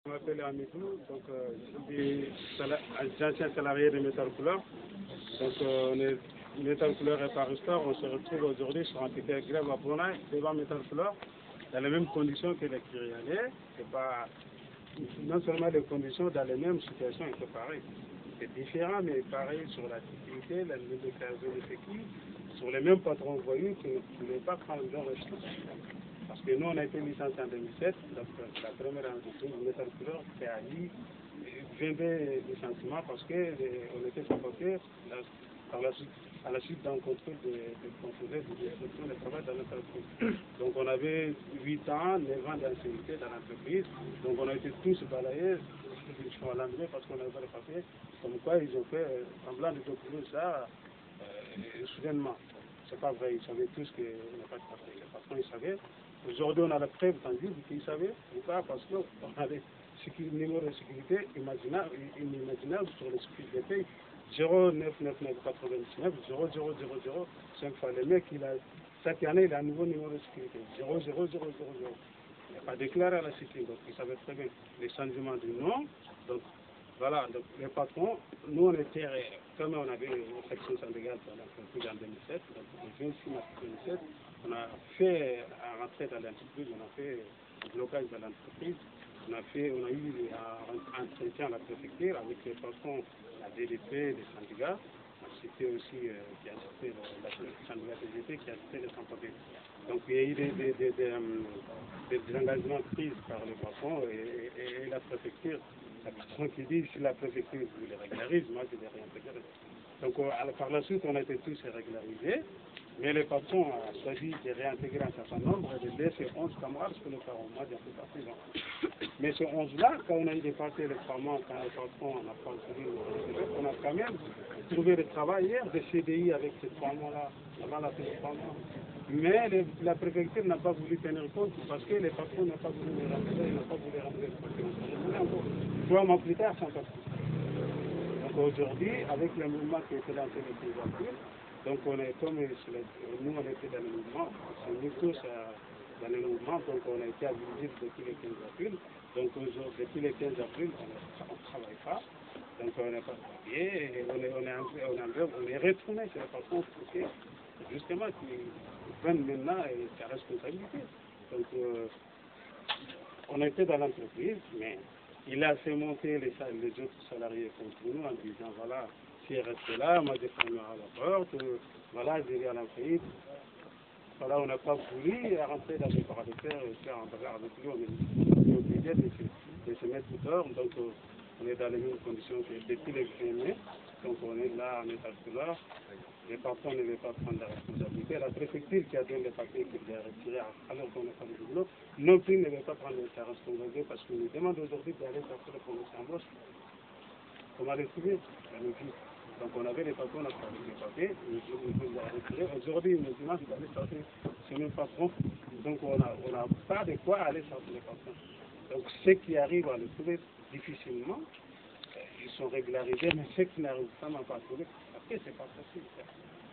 Je m'appelle Amidou, donc je suis ancien salarié de Métal Couleur. Donc on est Métal Couleur et Paristor. On se retrouve aujourd'hui sur un ticket grève à Brunei devant Métal Couleur dans les mêmes conditions que les Kyrianais. C'est pas non seulement les conditions, dans les mêmes situations, c'est pareil. C'est différent, mais pareil sur la sécurité, la déclaration de sécurité, sur les mêmes patrons voyous qui ne pouvaient pas prendre leur responsabilité. Parce que nous, on a été licenciés en 2007, donc la première entreprise de Métal Couleur qui a eu 22 licenciements parce qu'on était sabotés à la suite d'un contrôle qu'on faisait de destruction de travail dans l'entreprise. Donc on avait 8 ans, 9 ans d'ancienneté dans l'entreprise, donc on a été tous balayés à l'enlever parce qu'on avait pas les papiers, comme quoi ils ont fait semblant de découvrir ça soudainement. C'est pas vrai, ils savaient tous qu'il n'y a pas de papier. Les patrons, ils savaient. Aujourd'hui, on a la preuve tangible qu'ils savaient, ou pas, parce qu'on a des numéros de sécurité inimaginables sur les sécurités des pays. 099999 0000 5 fois. Le mec, chaque année, il a un nouveau numéro de sécurité. 00000. Il n'a pas déclaré à la sécurité, donc il savait très bien les changements du nom. Donc voilà, donc les patrons, nous on était, comme on avait une section syndicale dans l'entreprise en 2007, donc le 26 mars 2007, on a fait un rentrée dans l'entreprise, on a fait un blocage dans l'entreprise, on a eu un entretien à la préfecture avec les patrons, la DDP, les syndicats, c'était aussi qui a cité le syndicat DDP qui a cité les sans-papiers. Donc il y a eu des engagements pris par les patrons et la préfecture. La patron qui dit si la préfecture vous les régularise, moi je les réintégrerai. Donc par la suite on a été tous régularisés, mais les patrons ont choisi de réintégrer un certain nombre et de laisser 11 camarades sur le parents. Moi j'ai fait partie. Mais ces 11-là, quand on a eu dépassé les 3 mois, quand les patrons n'a pas trouvé, on a quand même trouvé le travail hier, des CDI avec ces 3 mois-là, avant la fin des 3 mois. Mais la préfecture n'a pas voulu tenir compte parce que les patrons n'ont pas voulu les rentrer, ils n'ont pas voulu rentrer le papier. 3 mois plus tard, sans papier. Donc aujourd'hui, avec le mouvement qui était lancé le 15 avril, donc on est comme nous on était dans le mouvement, on s'est mis tous dans le mouvement, donc on a été habilités depuis le 15 avril. Donc depuis le 15 avril, on ne travaille pas, donc on n'a pas de papier, et on est retourné sur les patrons justement qui prennent maintenant sa responsabilité. Donc on était dans l'entreprise, mais il a fait monter les autres salariés contre nous en disant voilà, si elle reste là, moi je fermerai la porte, voilà, je vais à la faillite. Voilà, on n'a pas voulu rentrer dans le bras de fer et faire un bagarre avec lui, on est obligé de se mettre dehors, donc on est dans les mêmes conditions que depuis le 1er mai, donc on est là en état de couleur. Les patrons ne veulent pas prendre la responsabilité. La préfecture qui a donné les papiers qui les a retirés alors qu'on n'a pas de boulot, non plus ne veut pas prendre sa responsabilité parce qu'on nous demande aujourd'hui d'aller chercher le promotion en bourse. Comment les trouver? Donc on avait les patrons, on a pris les papiers, ils nous ont retirés. Aujourd'hui, ils nous demandent d'aller chercher ce même patron. Donc on n'a pas de quoi aller chercher les patrons. Donc ceux qui arrivent à les trouver difficilement, ils sont régularisés, mais ceux qui n'arrivent vraiment pas à trouver, après c'est pas facile.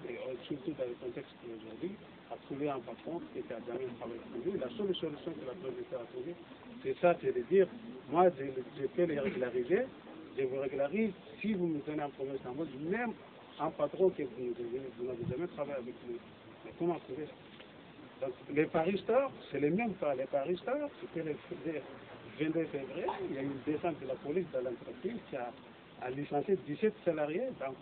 Et surtout dans le contexte d'aujourd'hui, à trouver un patron qui n'a jamais travaillé pour lui, la seule solution que la préfecture a trouvée, c'est ça, c'est de dire, moi je peux les régulariser, je vous régularise si vous me donnez un premier embauche, même un patron que vous n'avez jamais travaillé avec lui. Mais comment trouver ça? Donc les Paristor, c'est le même cas. Les Paristor, c'était le 22 février, il y a eu une descente de la police dans l'entreprise qui a licencié 17 salariés, donc,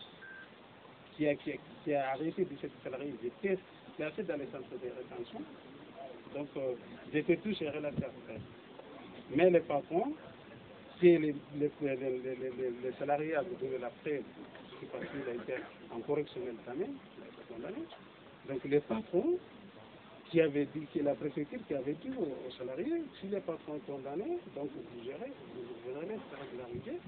qui a arrêté 17 salariés. Ils étaient placés dans les centres de rétention. Donc, ils étaient tous gérés la terre. Mais les patrons, si les salariés avaient donné la preuve, parce qu'il a été en correctionnel quand même, condamné. Donc, les patrons qui avait dit, que la préfecture qui avait dit aux salariés, si les patrons sont condamnés, donc vous gérez les régulariser.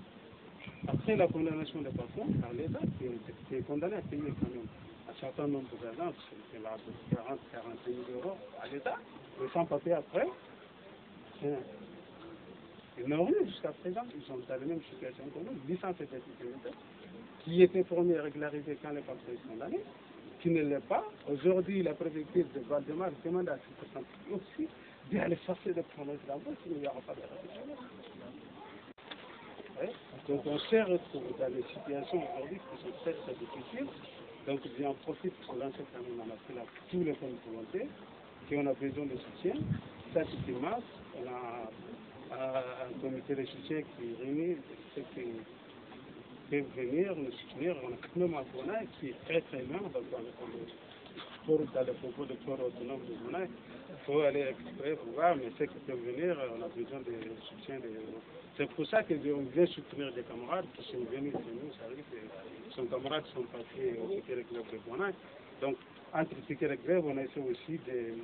Après la condamnation des patrons par l'État, qui est condamné à payer quand même un certain nombre d'argent, c'est là de 40 000 euros à l'État, mais sans papier après, ils n'ont rien jusqu'à présent, ils sont dans la même situation que nous, licenciés de sécurité, qui étaient promis à régulariser quand les patrons sont condamnés, qui ne l'est pas. Aujourd'hui, la préfecture de Val-de-Marne demande à cette personne aussi d'aller chercher des promesses d'embauche, sinon il n'y aura pas de résultat. Donc on s'est retrouvé dans des situations aujourd'hui qui sont très très difficiles. Donc j'en profite pour lancer quand même un appel à tous les bonnes volontés qui ont besoin de soutien. Ça c'est mars, on a un comité de soutien qui réunit ceux qui peuvent venir nous soutenir. On a quand même un Bonaï qui est très très loin, donc dans le propos de port autonome de Bonaï. Il faut aller explorer pour voir, mais ceux qui peuvent venir, on a besoin de soutien. C'est pour ça que on vient soutenir des camarades qui sont venus chez nous. Ça veut dire que nos camarades sont passés au ticket de grève de Bonaï. Donc, entre ticket de grève, on essaie aussi de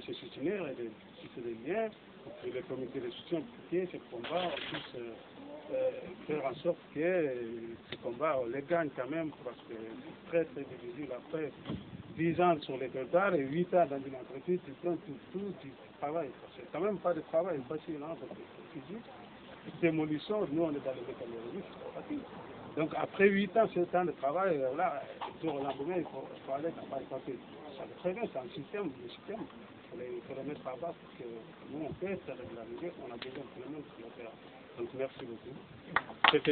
se soutenir et de tisser des liens pour que le comité de soutien puisse ce combat, on puisse faire en sorte que ce combat, on les gagne quand même, parce que c'est très très difficile après 10 ans sur les territoires et 8 ans dans une entreprise, tu prends tout, tu travailles. C'est quand même pas de travail facile, hein, parce que c'est physique. Démolition, nous on est dans les métallurgies, c'est pas facile. Donc après 8 ans, 7 ans de travail, là, du jour au lendemain, il faut aller dans le papier. Ça va très bien, c'est un système, le système. Il faut le mettre à bas pour que nous on peut se régulariser, on a besoin de tout le monde pour le faire. Donc merci beaucoup. C'était